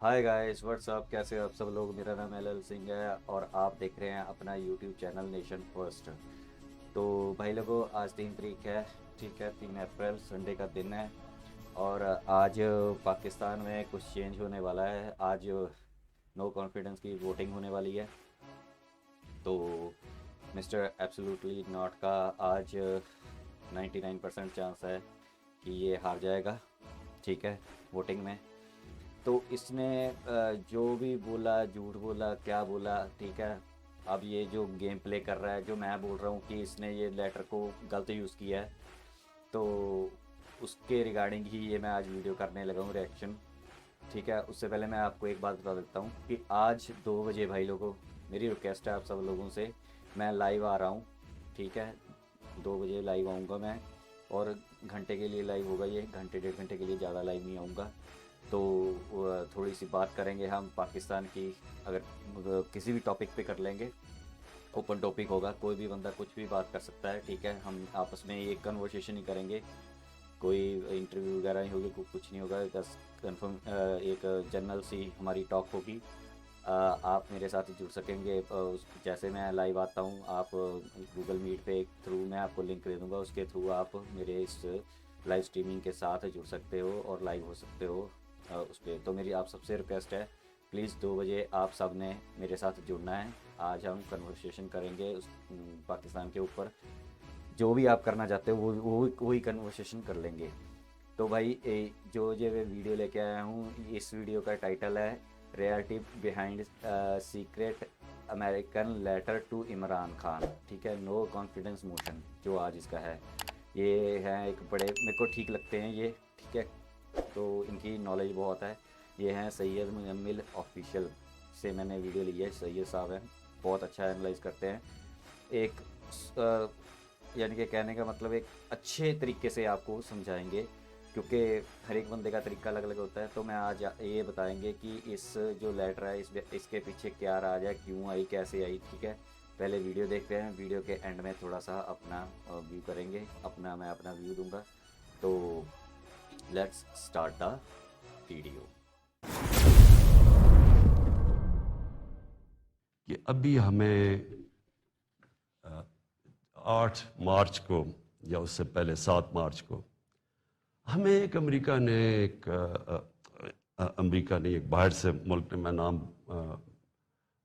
Hi guys what's up, कैसे हो आप सब लोग। मेरा नाम एल सिंह है और आप देख रहे हैं अपना यूट्यूब चैनल नेशन फर्स्ट। तो भाई लोगों, आज 3 तारीख है। ठीक है, 3 अप्रैल संडे का दिन है। और आज पाकिस्तान में कुछ चेंज होने वाला है। आज नो कॉन्फिडेंस की वोटिंग होने वाली है। तो मिस्टर एब्सोल्युटली नॉट का आज 99% चांस है कि ये हार जाएगा। ठीक है, वोटिंग में। तो इसने जो भी बोला, झूठ बोला, क्या बोला, ठीक है। अब ये जो गेम प्ले कर रहा है, जो मैं बोल रहा हूँ कि इसने ये लेटर को गलत यूज़ किया है, तो उसके रिगार्डिंग ही ये मैं आज वीडियो करने लगा हूँ, रिएक्शन। ठीक है, उससे पहले मैं आपको एक बात बता देता हूँ कि आज 2 बजे भाई लोगों, मेरी रिक्वेस्ट है आप सब लोगों से, मैं लाइव आ रहा हूँ। ठीक है, 2 बजे लाइव आऊँगा मैं। और घंटे के लिए लाइव होगा ये, घंटे 1.5 घंटे के लिए, ज़्यादा लाइव नहीं आऊँगा। तो थोड़ी सी बात करेंगे हम पाकिस्तान की। अगर किसी भी टॉपिक पे कर लेंगे, ओपन टॉपिक होगा, कोई भी बंदा कुछ भी बात कर सकता है। ठीक है, हम आपस में ये कन्वर्सेशन ही करेंगे, कोई इंटरव्यू वगैरह नहीं होगी, कुछ नहीं होगा। बस कन्फर्म एक जनरल सी हमारी टॉक होगी। आप मेरे साथ जुड़ सकेंगे। जैसे मैं लाइव आता हूँ, आप गूगल मीट पे थ्रू मैं आपको लिंक दे दूँगा, उसके थ्रू आप मेरे इस लाइव स्ट्रीमिंग के साथ जुड़ सकते हो और लाइव हो सकते हो उस पर। तो मेरी आप सबसे रिक्वेस्ट है, प्लीज़ 2 बजे आप सब ने मेरे साथ जुड़ना है। आज हम कन्वर्सेशन करेंगे पाकिस्तान के ऊपर। जो भी आप करना चाहते हो वो वही कन्वर्सेशन कर लेंगे। तो भाई जो मैं वीडियो लेके आया हूँ, इस वीडियो का टाइटल है reality behind secret American letter to Imran Khan. ठीक है, नो कॉन्फिडेंस मोशन जो आज इसका है। ये हैं एक बड़े, मेरे को ठीक लगते हैं ये। ठीक है, तो इनकी नॉलेज बहुत है। ये हैं सैयद मुजम्मिल ऑफिशियल से मैंने वीडियो ली है। सैयद साहब हैं, बहुत अच्छा एनालाइज करते हैं। एक यानी कि कहने का मतलब एक अच्छे तरीके से आपको समझाएंगे, क्योंकि हर एक बंदे का तरीका अलग अलग होता है। तो मैं आज ये बताएंगे कि इस जो लेटर है, इसके पीछे क्या राज है, क्यों आई, कैसे आई। ठीक है, पहले वीडियो देखते हैं। वीडियो के एंड में थोड़ा सा अपना व्यू करेंगे, मैं अपना व्यू दूंगा। तो लेट्स स्टार्ट द वीडियो। कि अभी हमें 8 मार्च को या उससे पहले 7 मार्च को हमें अमेरिका ने एक बाहर से मुल्क ने, मैं नाम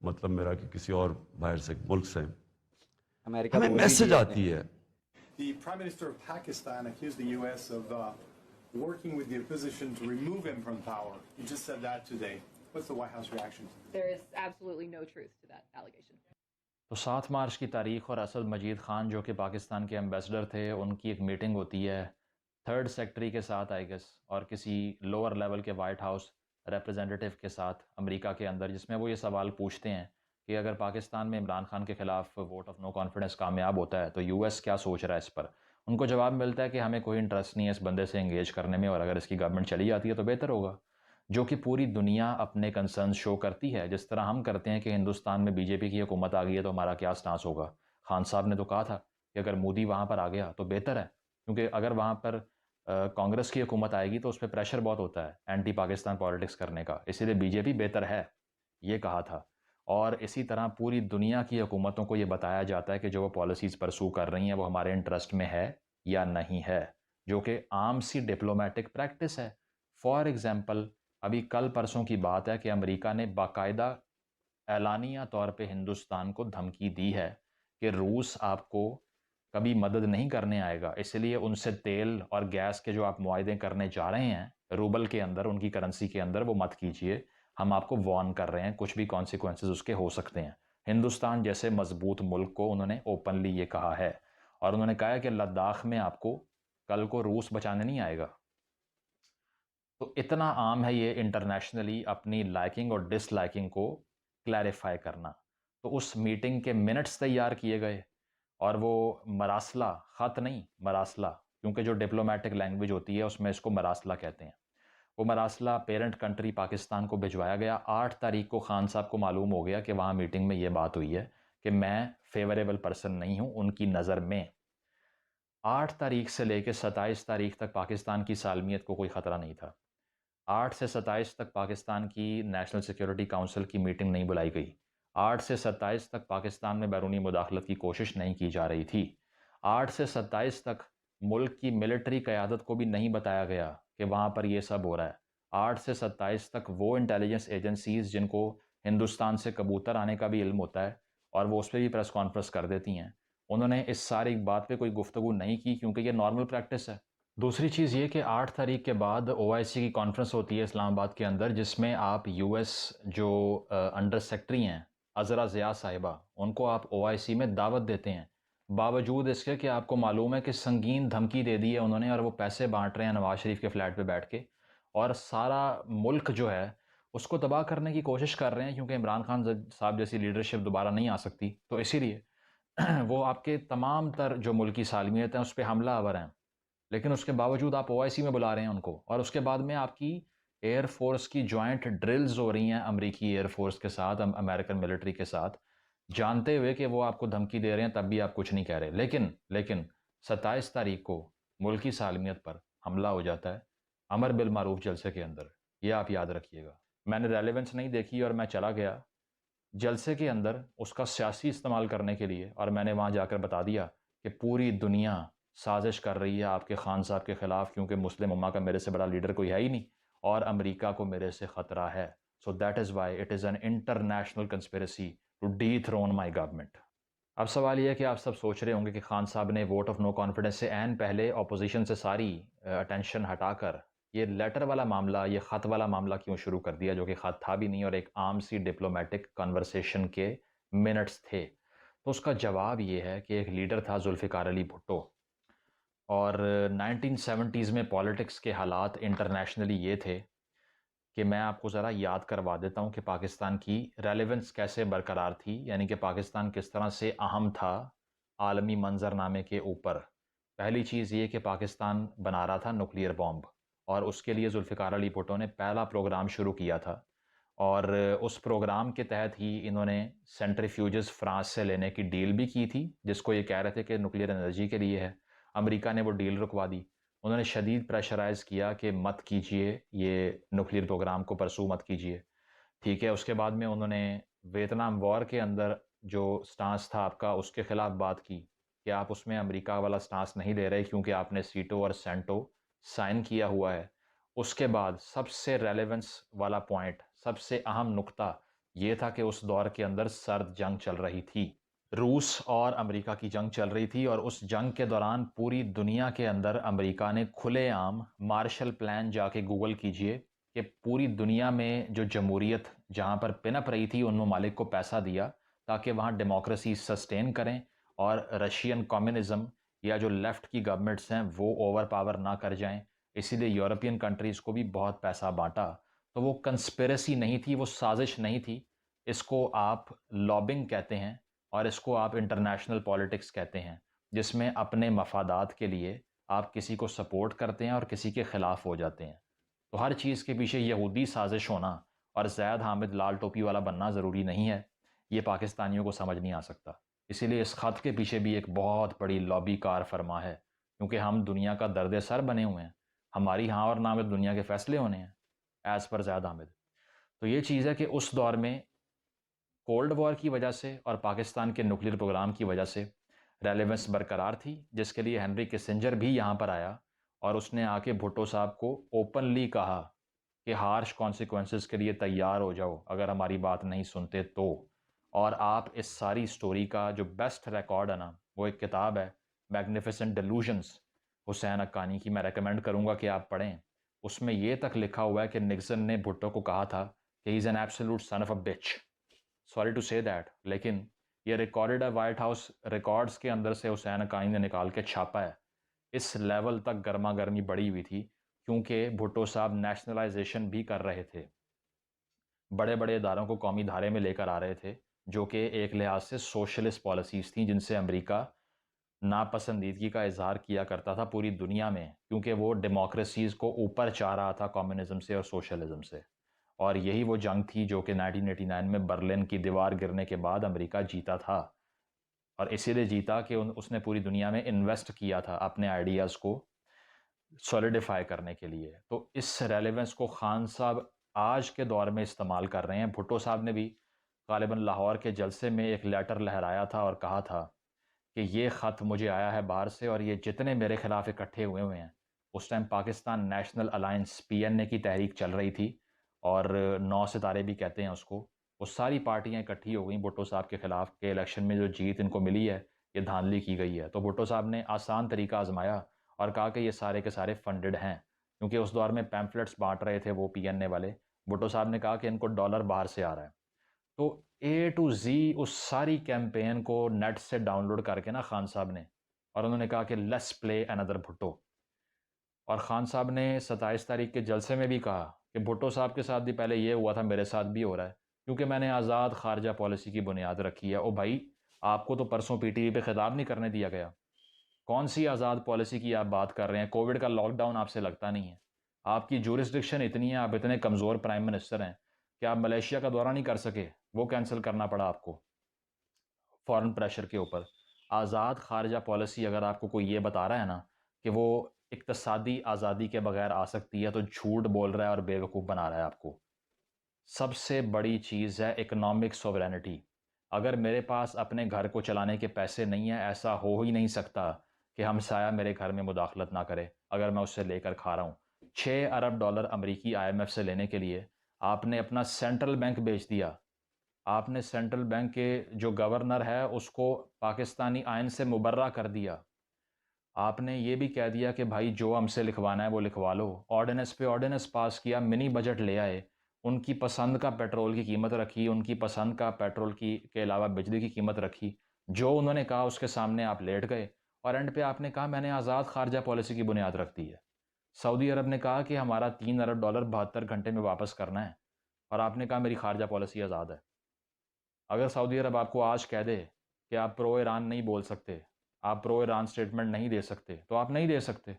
मतलब मेरा कि किसी और बाहर से मुल्क से अमेरिका हमें बोल भी मैसेज दिया आपने। आती है। The Prime Minister of Pakistan accused the U.S. of working with the opposition to remove him from power. He just said that today. What's the White House reaction? There is absolutely no truth to that allegation. तो 7 मार्च की तारीख और असद मजीद ख़ान जो कि पाकिस्तान के ambassador थे, उनकी एक मीटिंग होती है थर्ड सेक्रेटरी के साथ आई गेस, और किसी लोअर लेवल के वाइट हाउस रिप्रेजेंटेटिव के साथ अमेरिका के अंदर, जिसमें वो ये सवाल पूछते हैं कि अगर पाकिस्तान में इमरान खान के ख़िलाफ़ वोट ऑफ नो कॉन्फिडेंस कामयाब होता है तो यूएस क्या सोच रहा है इस पर। उनको जवाब मिलता है कि हमें कोई इंटरेस्ट नहीं है इस बंदे से इंगेज करने में, और अगर इसकी गवर्नमेंट चली जाती है तो बेहतर होगा। जो कि पूरी दुनिया अपने कंसर्न शो करती है, जिस तरह हम करते हैं कि हिंदुस्तान में बीजेपी की हुकूमत आ गई है तो हमारा क्या स्टांस होगा। खान साहब ने तो कहा था कि अगर मोदी वहाँ पर आ गया तो बेहतर है, क्योंकि अगर वहाँ पर कांग्रेस की हुकूमत आएगी तो उस पर प्रेशर बहुत होता है एंटी पाकिस्तान पॉलिटिक्स करने का, इसीलिए बीजेपी बेहतर है, ये कहा था। और इसी तरह पूरी दुनिया की हुकूमतों को ये बताया जाता है कि जो वो पॉलिसीज़ परसू कर रही हैं वो हमारे इंटरेस्ट में है या नहीं है, जो कि आम सी डिप्लोमेटिक प्रैक्टिस है। फॉर एग्ज़ाम्पल, अभी कल परसों की बात है कि अमेरिका ने बाकायदा एलानिया तौर पे हिंदुस्तान को धमकी दी है कि रूस आपको कभी मदद नहीं करने आएगा, इसलिए उनसे तेल और गैस के जो आप मुआहदे करने जा रहे हैं रूबल के अंदर, उनकी करेंसी के अंदर, वो मत कीजिए। हम आपको वार्न कर रहे हैं, कुछ भी कॉन्सिक्वेंसेस उसके हो सकते हैं। हिंदुस्तान जैसे मजबूत मुल्क को उन्होंने ओपनली ये कहा है, और उन्होंने कहा है कि लद्दाख में आपको कल को रूस बचाने नहीं आएगा। तो इतना आम है ये इंटरनेशनली अपनी लाइकिंग और डिसलाइकिंग को क्लैरिफाई करना। तो उस मीटिंग के मिनट्स तैयार किए गए, और वो मरासला, ख़त नहीं मरासला, क्योंकि जो डिप्लोमेटिक लैंग्वेज होती है उसमें इसको मरासला कहते हैं। वो मरासला पेरेंट कंट्री पाकिस्तान को भिजवाया गया। 8 तारीख को खान साहब को मालूम हो गया कि वहाँ मीटिंग में ये बात हुई है कि मैं फेवरेबल पर्सन नहीं हूँ उनकी नज़र में। 8 तारीख से लेकर 27 तारीख तक पाकिस्तान की सालमियत को कोई ख़तरा नहीं था। 8 से 27 तक पाकिस्तान की नेशनल सिक्योरिटी काउंसिल की मीटिंग नहीं बुलाई गई। 8 से 27 तक पाकिस्तान में बैरूनी मुदाखलत की कोशिश नहीं की जा रही थी। 8 से 27 तक मुल्क की मिलिट्री क़यादत को भी नहीं बताया गया कि वहाँ पर ये सब हो रहा है। 8 से 27 तक वो इंटेलिजेंस एजेंसीज़ जिनको हिंदुस्तान से कबूतर आने का भी इल्म होता है और वो उस पर भी प्रेस कॉन्फ्रेंस कर देती हैं, उन्होंने इस सारी बात पे कोई गुफ्तगू नहीं की क्योंकि ये नॉर्मल प्रैक्टिस है। दूसरी चीज़ ये कि 8 तारीख के बाद ओआईसी की कॉन्फ्रेंस होती है इस्लामाबाद के अंदर, जिसमें आप यूएस जो अंडर सेक्रेटरी हैं अज़रा ज़िया साहिबा, उनको आप ओआईसी में दावत देते हैं, बावजूद इसके कि आपको मालूम है कि संगीन धमकी दे दी है उन्होंने और वो पैसे बांट रहे हैं नवाज शरीफ के फ्लैट पे बैठ के, और सारा मुल्क जो है उसको तबाह करने की कोशिश कर रहे हैं क्योंकि इमरान खान साहब जैसी लीडरशिप दोबारा नहीं आ सकती, तो इसीलिए वो आपके तमाम तर जो मुल्की सालमियत हैं उस पर हमला आवर हैं। लेकिन उसके बावजूद आप ओआईसी में बुला रहे हैं उनको, और उसके बाद में आपकी एयर फोर्स की जॉइंट ड्रिल्स हो रही हैं अमेरिकी एयर फोर्स के साथ, अमेरिकन मिलिट्री के साथ, जानते हुए कि वो आपको धमकी दे रहे हैं, तब भी आप कुछ नहीं कह रहे। लेकिन 27 तारीख को मुल्की सालमियत पर हमला हो जाता है अमर बिल मारूफ जलसे के अंदर, ये आप याद रखिएगा। मैंने रेलेवेंस नहीं देखी और मैं चला गया जलसे के अंदर उसका सियासी इस्तेमाल करने के लिए, और मैंने वहाँ जाकर बता दिया कि पूरी दुनिया साजिश कर रही है आपके खान साहब के ख़िलाफ़, क्योंकि मुस्लिम उम्मा का मेरे से बड़ा लीडर कोई है ही नहीं और अमेरिका को मेरे से ख़तरा है। So that is why it is an international conspiracy to dethrone my government. अब सवाल ये है कि आप सब सोच रहे होंगे कि खान साहब ने वोट ऑफ नो कॉन्फिडेंस से एन पहले अपोजिशन से सारी अटेंशन हटाकर ये लेटर वाला मामला, ये ख़त वाला मामला क्यों शुरू कर दिया, जो कि ख़त था भी नहीं और एक आम सी डिप्लोमेटिक कन्वर्सेशन के मिनट्स थे। तो उसका जवाब ये है कि एक लीडर था जुल्फ़िकार अली भुट्टो, और 1970s में पॉलिटिक्स के हालात इंटरनेशनली ये थे कि मैं आपको ज़रा याद करवा देता हूँ कि पाकिस्तान की रेलेवेंस कैसे बरकरार थी, यानी कि पाकिस्तान किस तरह से अहम था आलमी मंजरनामे के ऊपर। पहली चीज़ ये कि पाकिस्तान बना रहा था न्यूक्लियर बॉम्ब, और उसके लिए जुल्फ़िकार अली भुट्टो ने पहला प्रोग्राम शुरू किया था, और उस प्रोग्राम के तहत ही इन्होंने सेंट्रीफ्यूजेस फ्रांस से लेने की डील भी की थी, जिसको ये कह रहे थे कि न्यूक्लियर एनर्जी के लिए है। अमेरिका ने वो डील रुकवा दी। उन्होंने शदीद प्रेशराइज़ किया कि मत कीजिए, ये न्यूक्लियर प्रोग्राम को परसू मत कीजिए, ठीक है। उसके बाद में उन्होंने वियतनाम वॉर के अंदर जो स्टांस था आपका, उसके ख़िलाफ़ बात की कि आप उसमें अमेरिका वाला स्टांस नहीं ले रहे क्योंकि आपने सीटो और सेंटो साइन किया हुआ है। उसके बाद सबसे रेलेवेंस वाला पॉइंट, सबसे अहम नुक्ता ये था कि उस दौर के अंदर सर्द जंग चल रही थी, रूस और अमेरिका की जंग चल रही थी, और उस जंग के दौरान पूरी दुनिया के अंदर अमेरिका ने खुलेआम मार्शल प्लान, जाके गूगल कीजिए, कि पूरी दुनिया में जो जमहूरियत जहाँ पर पिनप रही थी उन ममालिक को पैसा दिया ताकि वहाँ डेमोक्रेसी सस्टेन करें और रशियन कम्युनिज़्म या जो लेफ़्ट की गवर्नमेंट्स हैं वो ओवर पावर ना कर जाएं। इसीलिए यूरोपियन कंट्रीज़ को भी बहुत पैसा बांटा। तो वो कंस्पिरेसी नहीं थी, वो साजिश नहीं थी, इसको आप लॉबिंग कहते हैं और इसको आप इंटरनेशनल पॉलिटिक्स कहते हैं, जिसमें अपने मफादात के लिए आप किसी को सपोर्ट करते हैं और किसी के ख़िलाफ़ हो जाते हैं। तो हर चीज़ के पीछे यहूदी साजिश होना और ज़ैद हामिद लाल टोपी वाला बनना ज़रूरी नहीं है, ये पाकिस्तानियों को समझ नहीं आ सकता। इसीलिए इस ख़त के पीछे भी एक बहुत बड़ी लॉबी कार फरमा है, क्योंकि हम दुनिया का दर्द सर बने हुए हैं, हमारी हाँ और ना में दुनिया के फ़ैसले होने हैं, एज़ पर ज़ैद हामिद। तो ये चीज़ है कि उस दौर में कोल्ड वॉर की वजह से और पाकिस्तान के न्यूक्लियर प्रोग्राम की वजह से रेलेवेंस बरकरार थी, जिसके लिए हेनरी किसिंजर भी यहाँ पर आया और उसने आके भुट्टो साहब को ओपनली कहा कि हार्श कॉन्सिक्वेंसेस के लिए तैयार हो जाओ अगर हमारी बात नहीं सुनते तो। और आप इस सारी स्टोरी का जो बेस्ट रिकॉर्ड है ना, वो एक किताब है मैग्निफिसेंट डिल्यूजन्स हुसैन हक्कानी की, मैं रेकमेंड करूँगा कि आप पढ़ें। उसमें ये तक लिखा हुआ है कि निक्सन ने भुट्टो को कहा था कि he is an absolute son of a bitch, sorry to say that, लेकिन ये रिकॉर्डेड है वाइट हाउस रिकॉर्ड्स के अंदर से हुसैन हक्कानी ने निकाल के छापा है। इस लेवल तक गर्मा गर्मी बढ़ी हुई थी क्योंकि भुट्टो साहब नेशनलाइजेशन भी कर रहे थे, बड़े बड़े इदारों को कौमी धारे में लेकर आ रहे थे, जो कि एक लिहाज से सोशलिस्ट पॉलिसीज़ थी जिनसे अमेरिका नापसंदीदगी का इजहार किया करता था पूरी दुनिया में, क्योंकि वो डेमोक्रेसीज़ को ऊपर चाह रहा था कम्युनिज़म से और सोशलिज़म से। और यही वो जंग थी जो कि 1989 में बर्लिन की दीवार गिरने के बाद अमेरिका जीता था, और इसीलिए जीता कि उसने पूरी दुनिया में इन्वेस्ट किया था अपने आइडियाज़ को सॉलिडिफाई करने के लिए। तो इस रेलेवेंस को खान साहब आज के दौर में इस्तेमाल कर रहे हैं। भुट्टो साहब ने भी गालिबन लाहौर के जलसे में एक लेटर लहराया था और कहा था कि ये ख़त मुझे आया है बाहर से और ये जितने मेरे ख़िलाफ़ इकट्ठे हुए हुए हैं। उस time Pakistan national alliance PNA की तहरीक चल रही थी और 9 सितारे भी कहते हैं उसको। वो सारी पार्टियां इकट्ठी हो गई भुट्टो साहब के ख़िलाफ़ के इलेक्शन में जो जीत इनको मिली है ये धांधली की गई है। तो भुट्टो साहब ने आसान तरीका आजमाया और कहा कि ये सारे के सारे फंडेड हैं, क्योंकि उस दौर में पैम्फलेट्स बांट रहे थे वो पीएनए वाले। भुट्टो साहब ने कहा कि इनको डॉलर बाहर से आ रहा है। तो ए टू जी उस सारी कैंपेन को नेट से डाउनलोड करके ना खान साहब ने, और उन्होंने कहा कि लेट्स प्ले अनदर भुट्टो। और खान साहब ने 27 तारीख के जलसे में भी कहा कि भुट्टो साहब के साथ भी पहले ये हुआ था, मेरे साथ भी हो रहा है, क्योंकि मैंने आज़ाद खारजा पॉलिसी की बुनियाद रखी है। ओ भाई, आपको तो परसों पीटीवी पे खिताब नहीं करने दिया गया। कौन सी आज़ाद पॉलिसी की आप बात कर रहे हैं? कोविड का लॉकडाउन आपसे लगता नहीं है। आपकी जुरिस्डिक्शन इतनी है, आप इतने कमज़ोर प्राइम मिनिस्टर हैं कि आप मलेशिया का दौरा नहीं कर सके, वो कैंसिल करना पड़ा आपको फॉरेन प्रेशर के ऊपर। आज़ाद खारजा पॉलिसी अगर आपको कोई ये बता रहा है ना कि वो इक्तसादी आज़ादी के बगैर आ सकती है, तो झूठ बोल रहा है और बेवकूफ़ बना रहा है आपको। सबसे बड़ी चीज़ है इकोनॉमिक सोवरेनिटी। अगर मेरे पास अपने घर को चलाने के पैसे नहीं हैं, ऐसा हो ही नहीं सकता कि हमसाया मेरे घर में मुदाखलत ना करे अगर मैं उससे लेकर खा रहा हूँ। 6 अरब डॉलर अमेरिकी आईएमएफ से लेने के लिए आपने अपना सेंट्रल बैंक बेच दिया। आपने सेंट्रल बैंक के जो गवर्नर है उसको पाकिस्तानी आइन से मुबर्रा कर दिया। आपने ये भी कह दिया कि भाई जो हमसे लिखवाना है वो लिखवा लो। ऑर्डिनेंस पे ऑर्डिनेंस पास किया, मिनी बजट ले आए, उनकी पसंद का पेट्रोल की कीमत रखी, उनकी पसंद का पेट्रोल की के अलावा बिजली की कीमत रखी। जो उन्होंने कहा उसके सामने आप लेट गए और एंड पे आपने कहा मैंने आज़ाद खारजा पॉलिसी की बुनियाद रख दी है। सऊदी अरब ने कहा कि हमारा 3 अरब डॉलर 72 घंटे में वापस करना है और आपने कहा मेरी खारजा पॉलिसी आज़ाद है। अगर सऊदी अरब आपको आज कह दे कि आप प्रो ईरान नहीं बोल सकते, आप प्रो ईरान स्टेटमेंट नहीं दे सकते, तो आप नहीं दे सकते।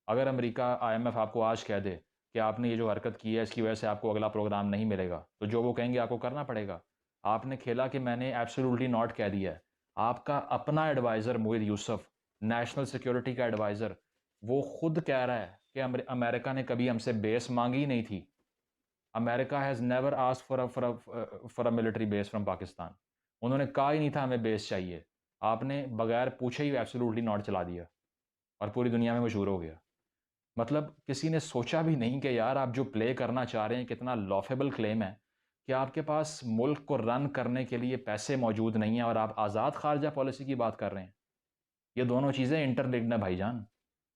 अगर अमेरिका आईएमएफ आपको आज कह दे कि आपने ये जो हरकत की है इसकी वजह से आपको अगला प्रोग्राम नहीं मिलेगा, तो जो वो कहेंगे आपको करना पड़ेगा। आपने खेला कि मैंने एब्सोल्युटली नॉट कह दिया है। आपका अपना एडवाइज़र मोहित यूसुफ, नेशनल सिक्योरिटी का एडवाइज़र, वो खुद कह रहा है कि अमेरिका ने कभी हमसे बेस मांगी ही नहीं थी। America has never asked for a military base from Pakistan. उन्होंने कहा ही नहीं था हमें बेस चाहिए। आपने बगैर पूछे ही एब्सोल्युटली नॉट चला दिया और पूरी दुनिया में मशहूर हो गया। मतलब किसी ने सोचा भी नहीं कि यार आप जो प्ले करना चाह रहे हैं कितना लॉफेबल क्लेम है कि आपके पास मुल्क को रन करने के लिए पैसे मौजूद नहीं हैं और आप आज़ाद खारजा पॉलिसी की बात कर रहे हैं। ये दोनों चीज़ें इंटरलिंक्ड हैं भाईजान।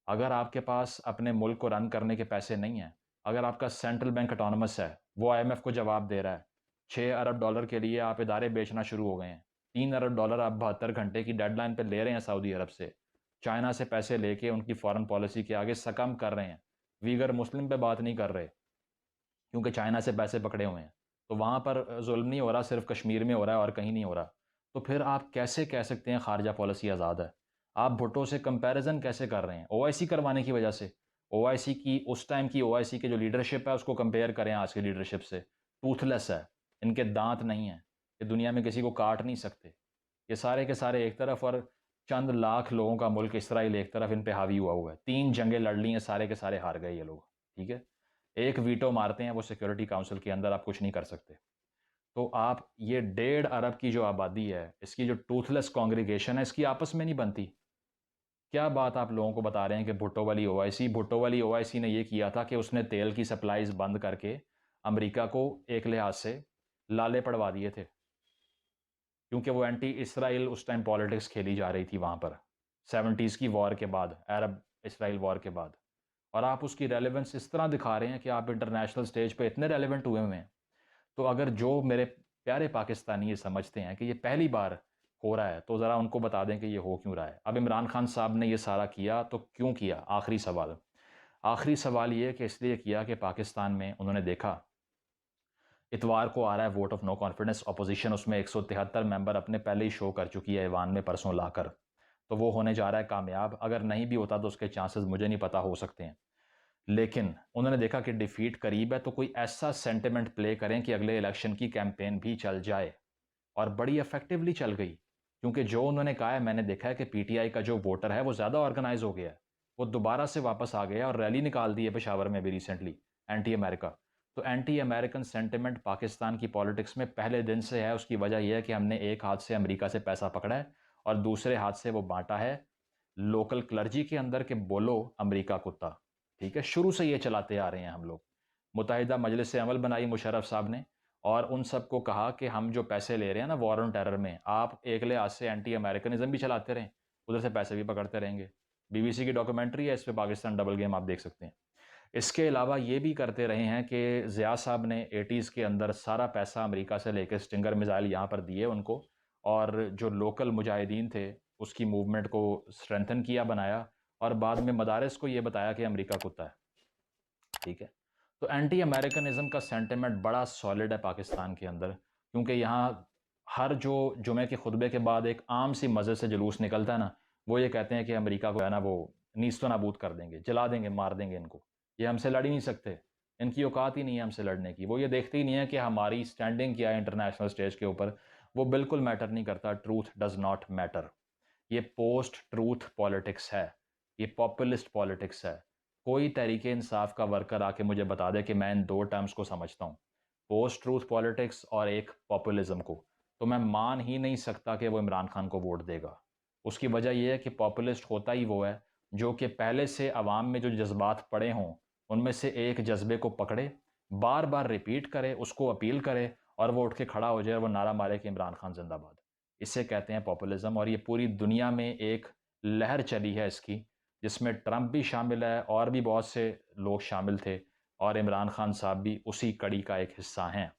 अगर आपके पास अपने मुल्क को रन करने के पैसे नहीं हैं, अगर आपका सेंट्रल बैंक ऑटोनमस है, वो आईएमएफ को जवाब दे रहा है, 6 अरब डॉलर के लिए आप इदारे बेचना शुरू हो गए हैं, 3 अरब डॉलर आप 72 घंटे की डेडलाइन पे ले रहे हैं सऊदी अरब से, चाइना से पैसे लेके उनकी फॉरेन पॉलिसी के आगे सकम कर रहे हैं। वीगर मुस्लिम पे बात नहीं कर रहे क्योंकि चाइना से पैसे पकड़े हुए हैं, तो वहाँ पर जुल्म नहीं हो रहा, सिर्फ कश्मीर में हो रहा है और कहीं नहीं हो रहा। तो फिर आप कैसे कह सकते हैं खारजा पॉलिसी आज़ाद है? आप भुट्टो से कंपैरिजन कैसे कर रहे हैं? ओआईसी करवाने की वजह से। ओआईसी की उस टाइम की ओआईसी की जो लीडरशिप है उसको कंपेयर करें आज की लीडरशिप से, टूथलेस है, इनके दांत नहीं हैं, ये दुनिया में किसी को काट नहीं सकते। ये सारे के सारे एक तरफ और चंद लाख लोगों का मुल्क इसराइल एक तरफ इन पे हावी हुआ है। 3 जंगें लड़ ली हैं, सारे के सारे हार गए ये लोग, ठीक है? एक वीटो मारते हैं वो सिक्योरिटी काउंसिल के अंदर, आप कुछ नहीं कर सकते। तो आप ये 1.5 अरब की जो आबादी है, इसकी जो टूथलेस कांग्रीगेशन है, इसकी आपस में नहीं बनती। क्या बात आप लोगों को बता रहे हैं कि भुट्टो वाली ओआईसी ने ये किया था कि उसने तेल की सप्लाईज बंद करके अमेरिका को एक लिहाज से लाले पड़वा दिए थे, क्योंकि वो एंटी इसराइल उस टाइम पॉलिटिक्स खेली जा रही थी वहाँ पर 70s की वॉर के बाद, अरब इसराइल वॉर के बाद। और आप उसकी रेलेवेंस इस तरह दिखा रहे हैं कि आप इंटरनेशनल स्टेज पे इतने रेलेवेंट हुए हुए हैं। तो अगर जो मेरे प्यारे पाकिस्तानी ये समझते हैं कि ये पहली बार हो रहा है, तो ज़रा उनको बता दें कि ये हो क्यों रहा है। अब इमरान खान साहब ने ये सारा किया तो क्यों किया? आखिरी सवाल ये कि इसलिए किया कि पाकिस्तान में उन्होंने देखा इतवार को आ रहा है vote of no confidence, opposition उसमें 173 मेंबर अपने पहले ही शो कर चुकी है ईवान में परसों लाकर, तो वो होने जा रहा है कामयाब। अगर नहीं भी होता तो उसके चांसेस मुझे नहीं पता, हो सकते हैं। लेकिन उन्होंने देखा कि डिफीट करीब है, तो कोई ऐसा सेंटिमेंट प्ले करें कि अगले इलेक्शन की कैंपेन भी चल जाए, और बड़ी इफेक्टिवली चल गई। क्योंकि जो उन्होंने कहा है, मैंने देखा है कि पीटीआई का जो वोटर है वो ज़्यादा ऑर्गेनाइज हो गया है। वो दोबारा से वापस आ गया और रैली निकाल दी है पेशावर में भी रिसेंटली, एंटी अमेरिका। तो एंटी अमेरिकन सेंटिमेंट पाकिस्तान की पॉलिटिक्स में पहले दिन से है। उसकी वजह यह है कि हमने एक हाथ से अमेरिका से पैसा पकड़ा है और दूसरे हाथ से वो बांटा है लोकल क्लर्जी के अंदर के बोलो अमेरिका कुत्ता। ठीक है, शुरू से ये चलाते आ रहे हैं हम लोग। मुत्तहिदा मजलिस से अमल बनाई मुशर्रफ साहब ने और उन सबको कहा कि हम जो पैसे ले रहे हैं ना वॉर ऑन टेरर में, आप एक लिहाज से एंटी अमेरिकनिज्म भी चलाते रहें, उधर से पैसे भी पकड़ते रहेंगे। बीबीसी की डॉक्यूमेंट्री है इस पे, पाकिस्तान डबल गेम, आप देख सकते हैं। इसके अलावा ये भी करते रहे हैं कि ज़िया साहब ने 80s के अंदर सारा पैसा अमेरिका से लेकर स्टिंगर मिसाइल यहाँ पर दिए उनको, और जो लोकल मुजाहिदीन थे उसकी मूवमेंट को स्ट्रेंथन किया, बनाया, और बाद में मदारस को ये बताया कि अमेरिका कुत्ता है। ठीक है, तो एंटी अमेरिकनिज्म का सेंटिमेंट बड़ा सॉलिड है पाकिस्तान के अंदर, क्योंकि यहाँ हर जो जुमे के खुतबे के बाद एक आम सी मज़े से जुलूस निकलता है ना, वो ये कहते हैं कि अमेरिका को है ना वो नीस्तो नाबूद कर देंगे, जला देंगे, मार देंगे इनको, ये हमसे लड़ ही नहीं सकते, इनकी औकात ही नहीं है हमसे लड़ने की। वो ये देखते ही नहीं है कि हमारी स्टैंडिंग क्या है इंटरनेशनल स्टेज के ऊपर, वो बिल्कुल मैटर नहीं करता। Truth does not matter. ये पोस्ट ट्रूथ पॉलिटिक्स है, ये पॉपुलिस्ट पॉलिटिक्स है। कोई तहरीक इंसाफ का वर्कर आके मुझे बता दे कि मैं इन दो टर्म्स को समझता हूँ, पोस्ट ट्रूथ पॉलिटिक्स और एक पॉपुलिज्म को, तो मैं मान ही नहीं सकता कि वो इमरान खान को वोट देगा। उसकी वजह यह है कि पॉपुलिस्ट होता ही वो है जो कि पहले से आवाम में जो जज्बात पड़े हों उनमें से एक जज्बे को पकड़े, बार बार रिपीट करे, उसको अपील करे और वो उठ के खड़ा हो जाए, वो नारा मारे कि इमरान खान जिंदाबाद। इसे कहते हैं पॉपुलिज्म, और ये पूरी दुनिया में एक लहर चली है इसकी, जिसमें ट्रंप भी शामिल है और भी बहुत से लोग शामिल थे, और इमरान खान साहब भी उसी कड़ी का एक हिस्सा हैं।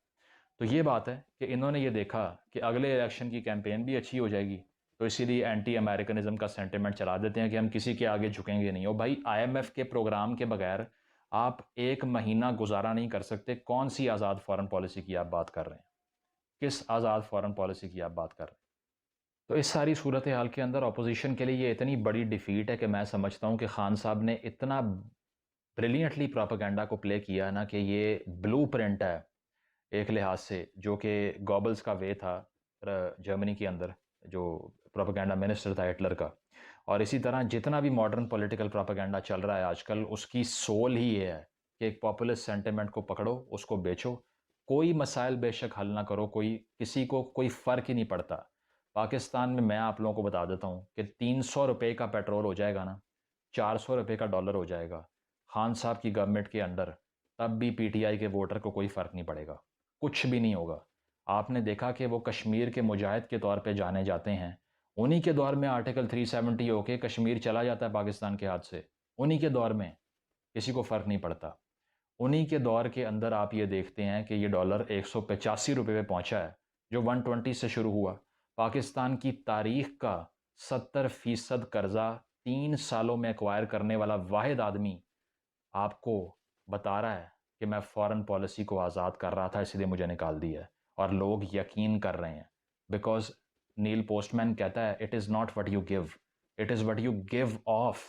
तो ये बात है कि इन्होंने ये देखा कि अगले इलेक्शन की कैंपेन भी अच्छी हो जाएगी, तो इसीलिए एंटी अमेरिकनिज्म का सेंटिमेंट चला देते हैं कि हम किसी के आगे झुकेंगे नहीं। और भाई IMF के प्रोग्राम के बगैर आप एक महीना गुजारा नहीं कर सकते। कौन सी आज़ाद फॉरेन पॉलिसी की आप बात कर रहे हैं? किस आज़ाद फॉरेन पॉलिसी की आप बात कर रहे हैं? तो इस सारी सूरत हाल के अंदर अपोजिशन के लिए ये इतनी बड़ी डिफीट है कि मैं समझता हूँ कि खान साहब ने इतना ब्रिलियंटली प्रोपेगेंडा को प्ले किया ना कि ये ब्लूप्रिंट है एक लिहाज से, जो कि गॉबल्स का वे था जर्मनी के अंदर, जो प्रोपेगेंडा मिनिस्टर था हिटलर का। और इसी तरह जितना भी मॉडर्न पॉलिटिकल प्रोपेगेंडा चल रहा है आजकल, उसकी सोल ही ये है कि एक पॉपुलिस्ट सेंटिमेंट को पकड़ो, उसको बेचो, कोई मसाइल बेशक हल ना करो, कोई किसी को कोई फ़र्क ही नहीं पड़ता। पाकिस्तान में मैं आप लोगों को बता देता हूँ कि 300 रुपये का पेट्रोल हो जाएगा ना, 400 रुपये का डॉलर हो जाएगा खान साहब की गवर्नमेंट के अंडर, तब भी PTI के वोटर को कोई फ़र्क नहीं पड़ेगा, कुछ भी नहीं होगा। आपने देखा कि वो कश्मीर के मुजाहिद के तौर पे जाने जाते हैं, उन्हीं के दौर में आर्टिकल 370 होके कश्मीर चला जाता है पाकिस्तान के हाथ से, उन्हीं के दौर में, किसी को फ़र्क नहीं पड़ता। उन्हीं के दौर के अंदर आप ये देखते हैं कि ये डॉलर 185 रुपये पे पहुंचा है, जो 120 से शुरू हुआ। पाकिस्तान की तारीख का 70% कर्जा 3 सालों में एक्वायर करने वाला वाहिद आदमी आपको बता रहा है कि मैं फॉरेन पॉलिसी को आज़ाद कर रहा था इसलिए मुझे निकाल दिया है, और लोग यकीन कर रहे हैं। बिकॉज नील पोस्टमैन कहता है it is not what you give, it is what you give of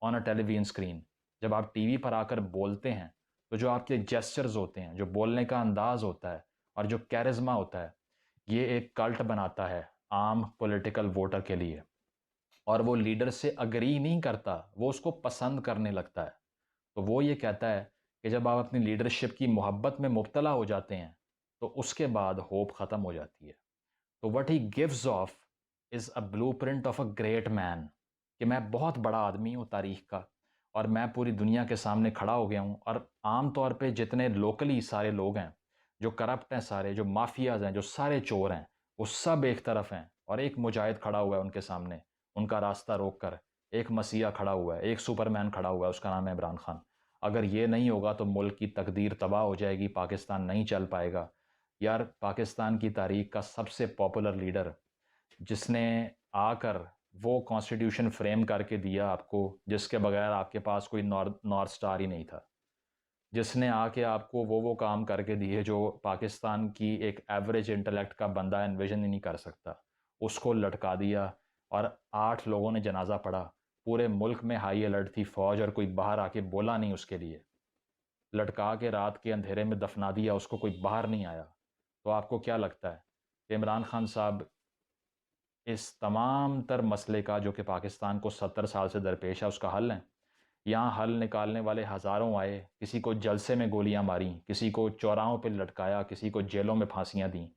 on a television screen. जब आप टीवी पर आकर बोलते हैं तो जो आपके जेस्चर्स होते हैं, जो बोलने का अंदाज होता है और जो कैरिज्मा होता है, ये एक कल्ट बनाता है आम पॉलिटिकल वोटर के लिए, और वो लीडर से अग्री नहीं करता, वो उसको पसंद करने लगता है। तो वो ये कहता है कि जब आप अपनी लीडरशिप की मोहब्बत में मुब्तला हो जाते हैं तो उसके बाद होप ख़त्म हो जाती है। तो what he gives off is a blueprint of a great man, कि मैं बहुत बड़ा आदमी हूँ तारीख का, और मैं पूरी दुनिया के सामने खड़ा हो गया हूँ। और आम तौर पे जितने लोकली सारे लोग हैं, जो करप्ट हैं, सारे जो माफियाज हैं, जो सारे चोर हैं, वो सब एक तरफ हैं, और एक मुजाहिद खड़ा हुआ है उनके सामने, उनका रास्ता रोक कर। एक मसीहा खड़ा हुआ है, एक सुपरमैन खड़ा हुआ है, उसका नाम है इमरान खान। अगर ये नहीं होगा तो मुल्क की तकदीर तबाह हो जाएगी, पाकिस्तान नहीं चल पाएगा। यार, पाकिस्तान की तारीख का सबसे पॉपुलर लीडर, जिसने आकर वो कॉन्स्टिट्यूशन फ्रेम करके दिया आपको, जिसके बगैर आपके पास कोई नॉर्थ स्टार ही नहीं था, जिसने आके आपको वो काम करके दिए जो पाकिस्तान की एक एवरेज इंटेलेक्ट का बंदा एनविजन ही नहीं कर सकता, उसको लटका दिया। और 8 लोगों ने जनाजा पढ़ा, पूरे मुल्क में हाई अलर्ट थी फौज, और कोई बाहर आके बोला नहीं उसके लिए। लटका के रात के अंधेरे में दफना दिया उसको, कोई बाहर नहीं आया। तो आपको क्या लगता है कि इमरान खान साहब इस तमाम तर मसले का, जो कि पाकिस्तान को 70 साल से दरपेश है, उसका हल है? यहाँ हल निकालने वाले हज़ारों आए, किसी को जलसे में गोलियां मारी, किसी को चौराहों पे लटकाया, किसी को जेलों में फांसियां दी,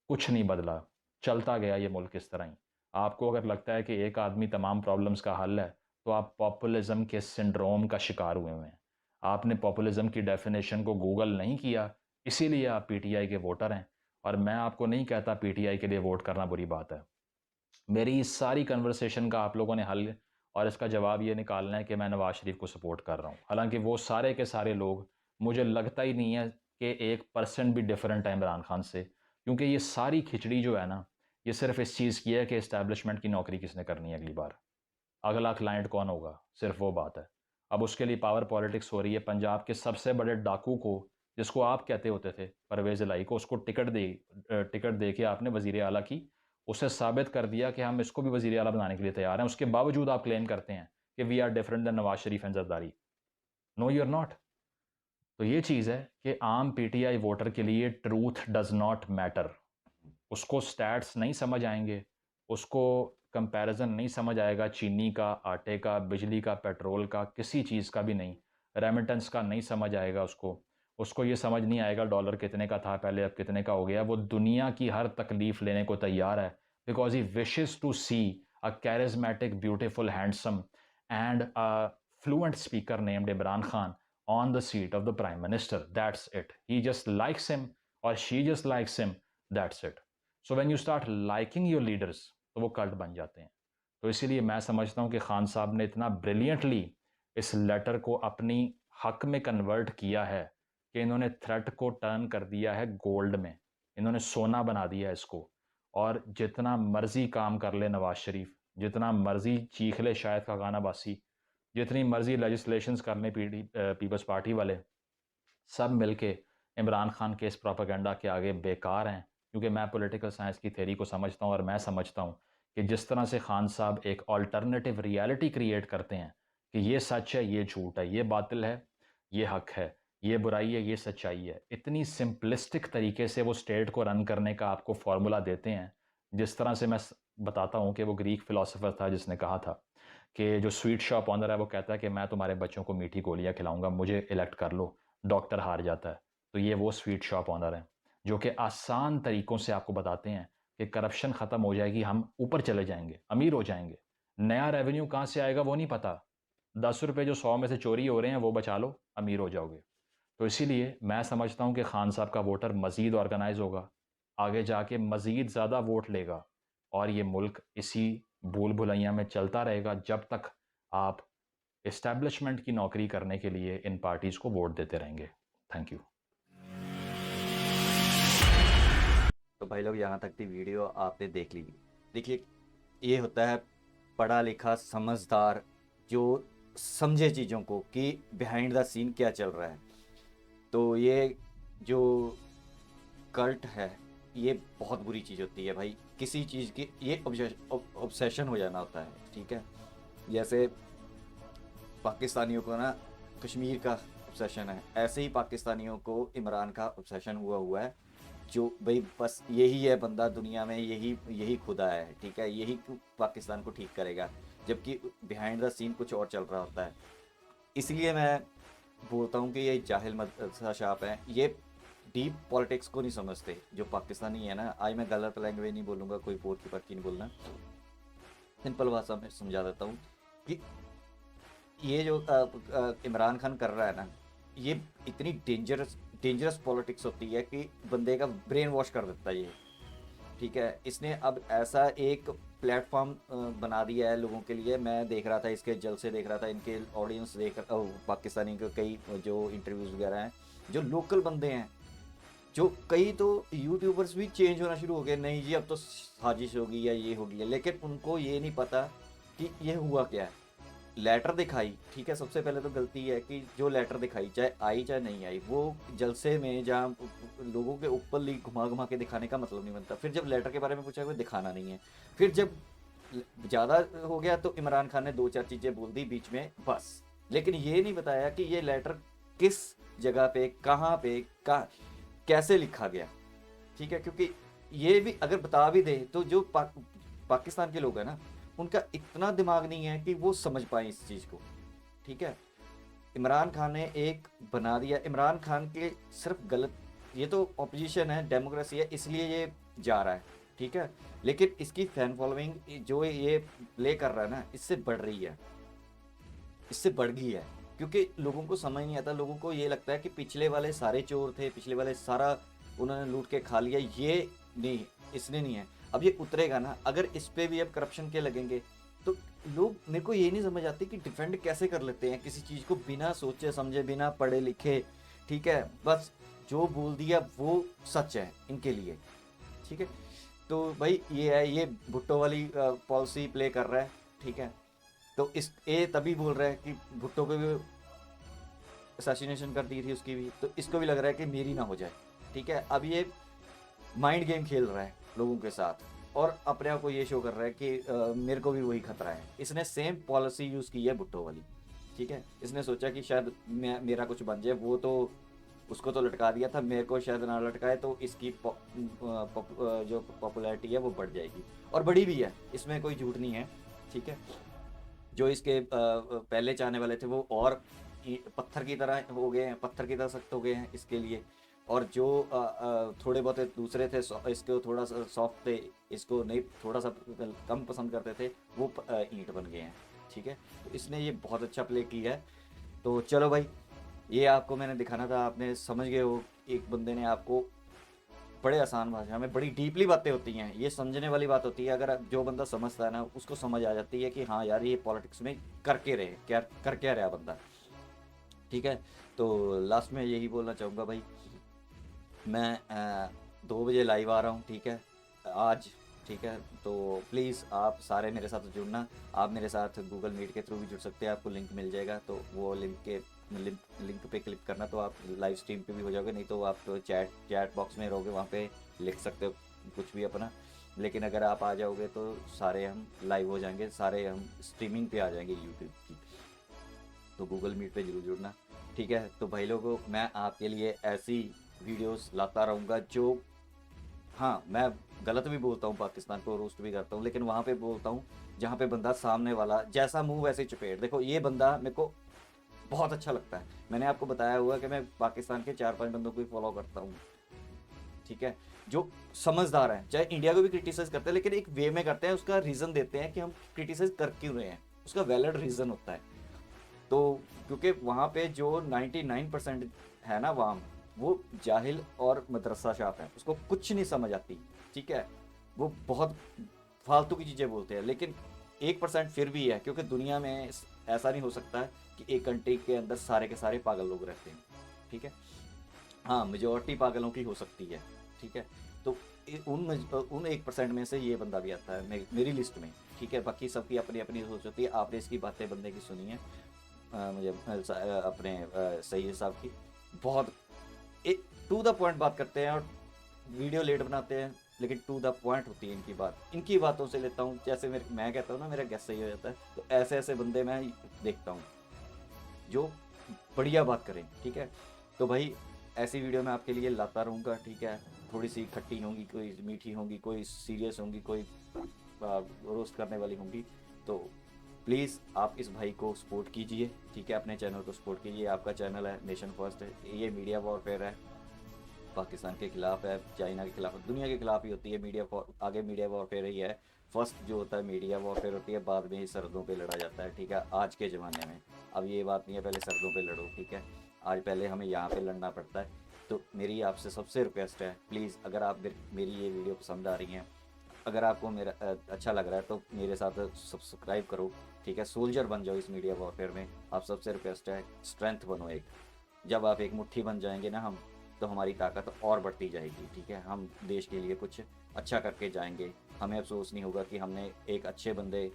कुछ नहीं बदला, चलता गया ये मुल्क इस तरह ही। आपको अगर लगता है कि एक आदमी तमाम प्रॉब्लम्स का हल है, तो आप पॉपुलिज्म के सिंड्रोम का शिकार हुए हुए हैं। आपने पॉपुलिज्म की डेफिनेशन को गूगल नहीं किया, इसीलिए आप पीटीआई के वोटर हैं। और मैं आपको नहीं कहता पीटीआई के लिए वोट करना बुरी बात है। मेरी इस सारी कन्वर्सेशन का आप लोगों ने हल और इसका जवाब ये निकालना है कि मैं नवाज शरीफ को सपोर्ट कर रहा हूँ। हालांकि वो सारे के सारे लोग, मुझे लगता ही नहीं है कि 1% भी डिफरेंट है इमरान खान से, क्योंकि ये सारी खिचड़ी जो है ना, ये सिर्फ इस चीज़ की है कि इस्टेब्लिशमेंट की नौकरी किसने करनी है अगली बार, अगला क्लाइंट कौन होगा, सिर्फ वो बात है। अब उसके लिए पावर पॉलिटिक्स हो रही है। पंजाब के सबसे बड़े डाकू को, जिसको आप कहते होते थे परवेज़ इलाही को, उसको टिकट दे के आपने वज़ीर आला की, उसे साबित कर दिया कि हम इसको भी वज़ीर आला बनाने के लिए तैयार हैं। उसके बावजूद आप क्लेम करते हैं कि we are different than Nawaz Sharif and Zardari. No you are not. तो ये चीज़ है कि आम पीटीआई वोटर के लिए ट्रूथ डज नॉट मैटर। उसको स्टैट्स नहीं समझ आएंगे, उसको कंपैरिजन नहीं समझ आएगा, चीनी का, आटे का, बिजली का, पेट्रोल का, किसी चीज़ का भी नहीं। रेमिटेंस का नहीं समझ आएगा उसको। उसको ये समझ नहीं आएगा डॉलर कितने का था पहले, अब कितने का हो गया। वो दुनिया की हर तकलीफ लेने को तैयार है, because he wishes to see a charismatic, beautiful, handsome and a fluent speaker named Imran Khan on the seat of the prime minister. That's it. He just likes him or she just likes him. That's it. So when you start liking your leaders, तो वो cult बन जाते हैं। तो इसीलिए मैं समझता हूँ कि खान साहब ने इतना ब्रिलियंटली इस लेटर को अपनी हक में कन्वर्ट किया है कि इन्होंने थ्रेट को टर्न कर दिया है गोल्ड में। इन्होंने सोना बना दिया है इसको। और जितना मर्जी काम कर ले नवाज शरीफ, जितना मर्जी चीख ले शायद का गाना बासी, जितनी मर्जी लेजिस्लेशंस कर लें पीपल्स पार्टी वाले, सब मिलके इमरान खान के इस प्रोपेगेंडा के आगे बेकार हैं। क्योंकि मैं पॉलिटिकल साइंस की थ्योरी को समझता हूँ और मैं समझता हूँ कि जिस तरह से खान साहब एक अल्टरनेटिव रियलिटी क्रिएट करते हैं कि ये सच है, ये झूठ है, ये बातिल है, ये हक है, ये बुराई है, ये सच्चाई है, इतनी सिंपलिस्टिक तरीके से वो स्टेट को रन करने का आपको फॉर्मूला देते हैं। जिस तरह से मैं बताता हूँ कि वो ग्रीक फिलोसोफर था जिसने कहा था कि जो स्वीट शॉप ऑनर है वो कहता है कि मैं तुम्हारे बच्चों को मीठी गोलियां खिलाऊंगा, मुझे इलेक्ट कर लो। डॉक्टर हार जाता है। तो ये वो स्वीट शॉप ऑनर हैं जो कि आसान तरीक़ों से आपको बताते हैं कि करप्शन ख़त्म हो जाएगी, हम ऊपर चले जाएंगे, अमीर हो जाएंगे। नया रेवेन्यू कहाँ से आएगा वो नहीं पता। 10 रुपये जो 100 में से चोरी हो रहे हैं वो बचा लो, अमीर हो जाओगे। तो इसीलिए मैं समझता हूँ कि खान साहब का वोटर मज़ीद ऑर्गेनाइज होगा, आगे जाके मज़ीद ज़्यादा वोट लेगा और ये मुल्क इसी भूल भुलैया में चलता रहेगा जब तक आप इस्टेब्लिशमेंट की नौकरी करने के लिए इन पार्टीज़ को वोट देते रहेंगे। Thank you. तो भाई लोग यहाँ तक की वीडियो आपने देख ली। देखिए, ये होता है पढ़ा लिखा समझदार जो समझे चीज़ों को कि बिहाइंड द सीन क्या चल रहा है। तो ये जो कल्ट है ये बहुत बुरी चीज़ होती है भाई। किसी चीज़ की ये ऑब्सेशन हो जाना होता है, ठीक है। जैसे पाकिस्तानियों को ना कश्मीर का ऑब्सेशन है, ऐसे ही पाकिस्तानियों को इमरान का ऑब्सेशन हुआ है। जो भाई बस यही है बंदा दुनिया में, यही खुदा है, ठीक है, यही पाकिस्तान को ठीक करेगा, जबकि बिहाइंड द सीन कुछ और चल रहा होता है। इसलिए मैं बोलता हूँ कि ये जाहिल मदशाप हैं, ये डीप पॉलिटिक्स को नहीं समझते जो पाकिस्तानी है ना। आज मैं गलत लैंग्वेज नहीं बोलूँगा, कोई पोर की पक्की नहीं बोलना, सिंपल भाषा में समझा देता हूँ कि ये जो इमरान खान कर रहा है ना, ये इतनी डेंजरस पॉलिटिक्स होती है कि बंदे का ब्रेन वॉश कर देता है ये, ठीक है। इसने अब ऐसा एक प्लेटफॉर्म बना दिया है लोगों के लिए। मैं देख रहा था, इसके जलसे देख रहा था, इनके ऑडियंस पाकिस्तानी के कई जो इंटरव्यूज़ वगैरह हैं, जो लोकल बंदे हैं, जो कई तो यूट्यूबर्स भी चेंज होना शुरू हो गए, नहीं जी अब तो साजिश होगी या ये होगी, लेकिन उनको ये नहीं पता कि ये हुआ क्या है। लेटर दिखाई, ठीक है, सबसे पहले तो गलती है कि जो लेटर दिखाई, चाहे आई चाहे नहीं आई, वो जलसे में जहाँ लोगों के ऊपर ली घुमा के दिखाने का मतलब नहीं बनता। फिर जब लेटर के बारे में पूछा, कोई दिखाना नहीं है। फिर जब ज़्यादा हो गया तो इमरान खान ने 2-4 चीज़ें बोल दी बीच में बस, लेकिन ये नहीं बताया कि ये लेटर किस जगह पे, कहाँ पे, कैसे लिखा गया, ठीक है। क्योंकि ये भी अगर बता भी दे तो जो पाकिस्तान के लोग हैं ना, उनका इतना दिमाग नहीं है कि वो समझ पाए इस चीज़ को, ठीक है। इमरान खान ने एक बना दिया, इमरान खान के सिर्फ गलत, ये तो ऑपोजिशन है, डेमोक्रेसी है, इसलिए ये जा रहा है, ठीक है। लेकिन इसकी फैन फॉलोइंग जो ये प्ले कर रहा है ना, इससे बढ़ रही है, इससे बढ़ गई है, क्योंकि लोगों को समझ नहीं आता। लोगों को ये लगता है कि पिछले वाले सारे चोर थे, पिछले वाले सारा उन्होंने लूट के खा लिया, ये नहीं, इसने नहीं है। अब ये उतरेगा ना, अगर इस पे भी अब करप्शन के लगेंगे तो लोग, मेरे को ये नहीं समझ आती कि डिफेंड कैसे कर लेते हैं किसी चीज़ को बिना सोचे समझे, बिना पढ़े लिखे, ठीक है। बस जो बोल दिया वो सच है इनके लिए, ठीक है। तो भाई ये है, ये भुट्टो वाली पॉलिसी प्ले कर रहा है, ठीक है। तो इस ये तभी बोल रहा है कि भुट्टो को भी असैसिनेशन कर दी थी उसकी भी, तो इसको भी लग रहा है कि मेरी ना हो जाए, ठीक है। अब ये माइंड गेम खेल रहा है लोगों के साथ और अपने आप को ये शो कर रहा है कि मेरे को भी वही खतरा है। इसने सेम पॉलिसी यूज़ की है भुट्टो वाली, ठीक है। इसने सोचा कि शायद मेरा कुछ बन जाए, वो तो उसको तो लटका दिया था, मेरे को शायद ना लटकाए तो इसकी जो पॉपुलैरिटी है वो बढ़ जाएगी, और बढ़ी भी है, इसमें कोई झूठ नहीं है, ठीक है। जो इसके पहले चाहने वाले थे वो और पत्थर की तरह हो गए हैं, पत्थर की तरह सख्त हो गए हैं इसके लिए, और जो थोड़े बहुत दूसरे थे इसको थोड़ा सा सॉफ्ट थे, इसको नहीं थोड़ा सा कम पसंद करते थे, वो ईंट बन गए हैं, ठीक है। तो इसने ये बहुत अच्छा प्ले किया है। तो चलो भाई, ये आपको मैंने दिखाना था, आपने समझ गए हो, एक बंदे ने आपको बड़े आसान भाषा में बड़ी डीपली बातें होती हैं, ये समझने वाली बात होती है। अगर जो बंदा समझता है ना, उसको समझ आ जाती है कि हाँ यार ये पॉलिटिक्स में करके रहे, क्या कर क्या रहा बंदा, ठीक है। तो लास्ट में यही बोलना चाहूँगा भाई, मैं 2 बजे लाइव आ रहा हूँ, ठीक है, आज, ठीक है। तो प्लीज़ आप सारे मेरे साथ जुड़ना, आप मेरे साथ गूगल मीट के थ्रू भी जुड़ सकते हैं, आपको लिंक मिल जाएगा, तो वो लिंक पे क्लिक करना, तो आप लाइव स्ट्रीम पे भी हो जाओगे, नहीं तो आप तो चैट बॉक्स में रहोगे, वहाँ पे लिख सकते हो कुछ भी अपना। लेकिन अगर आप आ जाओगे तो सारे हम लाइव हो जाएंगे, सारे हम स्ट्रीमिंग पे आ जाएंगे यूट्यूब की, तो गूगल मीट पे जरूर जुड़ना, ठीक है। तो भाई लोगों, मैं आपके लिए ऐसी वीडियोस लाता रहूँगा जो, हाँ मैं गलत भी बोलता हूँ, पाकिस्तान को रोस्ट भी करता हूँ, लेकिन वहाँ पे बोलता हूँ जहाँ पे बंदा सामने वाला जैसा मुंह वैसे चपेट। देखो ये बंदा मेरे को बहुत अच्छा लगता है, मैंने आपको बताया हुआ कि मैं पाकिस्तान के 4-5 बंदों को ही फॉलो करता हूँ, ठीक है, जो समझदार हैं। चाहे इंडिया को भी क्रिटिसाइज करते हैं, लेकिन एक वे में करते हैं, उसका रीज़न देते हैं कि हम क्रिटिसाइज कर क्यों रहे हैं, उसका वैलिड रीज़न होता है। तो क्योंकि वहाँ पे जो 99% है ना वाम, वो जाहिल और मदरसा शाप है, उसको कुछ नहीं समझ आती, ठीक है। वो बहुत फालतू की चीज़ें बोलते हैं, लेकिन 1% फिर भी है, क्योंकि दुनिया में ऐसा नहीं हो सकता कि एक कंट्री के अंदर सारे के सारे पागल लोग रहते हैं, ठीक है। हाँ, मेजॉरिटी पागलों की हो सकती है, ठीक है। तो उन 1% में से ये बंदा भी आता है मेरी लिस्ट में, ठीक है। बाकी सबकी अपनी अपनी सोच होती है, आपने इसकी बातें बंदे की सुनी है, मुझे अपने सही साहब की, बहुत एक टू द पॉइंट बात करते हैं, और वीडियो लेट बनाते हैं, लेकिन टू द पॉइंट होती है इनकी बात, इनकी बातों से लेता हूँ। जैसे मैं कहता हूँ ना, मेरा गैस सही हो जाता है, तो ऐसे ऐसे बंदे मैं देखता हूँ जो बढ़िया बात करें, ठीक है। तो भाई ऐसी वीडियो मैं आपके लिए लाता रहूँगा, ठीक है। थोड़ी सी खट्टी होंगी, कोई मीठी होंगी, कोई सीरियस होंगी, कोई रोस्ट करने वाली होंगी। तो प्लीज़ आप इस भाई को सपोर्ट कीजिए, ठीक है, अपने चैनल को सपोर्ट कीजिए। आपका चैनल है नेशन फर्स्ट है, ये मीडिया वॉरफेयर है, पाकिस्तान के खिलाफ है, चाइना के खिलाफ, दुनिया के खिलाफ ही होती है मीडिया, आगे मीडिया वॉरफेयर ही है। फर्स्ट जो होता है मीडिया वॉरफेयर होती है, बाद में ही सरहदों पे लड़ा जाता है, ठीक है, आज के ज़माने में। अब ये बात नहीं है पहले सरहदों पे लड़ो, ठीक है, आज पहले हमें यहाँ पे लड़ना पड़ता है। तो मेरी आपसे सबसे रिक्वेस्ट है, प्लीज़ अगर आप मेरी ये वीडियो पसंद आ रही हैं, अगर आपको मेरा अच्छा लग रहा है, तो मेरे साथ सब्सक्राइब करो, ठीक है। सोल्जर बन जाओ इस मीडिया वॉरफेयर में, आप सबसे रिक्वेस्ट है, स्ट्रेंथ बनो एक। जब आप एक मुट्ठी बन जाएंगे ना हम, तो हमारी ताकत और बढ़ती जाएगी, ठीक है। हम देश के लिए कुछ अच्छा करके जाएंगे, हमें अफसोस नहीं होगा कि हमने एक अच्छे बंदे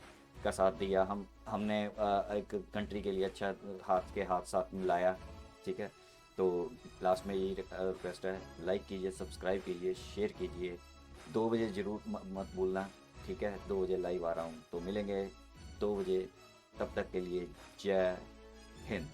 का साथ दिया, हमने एक कंट्री के लिए अच्छा हाथ साथ मिलाया, ठीक है। तो लास्ट में यही रिक्वेस्ट है, लाइक कीजिए, सब्सक्राइब कीजिए, शेयर कीजिए। 2 बजे ज़रूर मत भूलना, ठीक है। 2 बजे लाइव आ रहा हूँ, तो मिलेंगे 2 बजे, तब तक के लिए जय हिंद।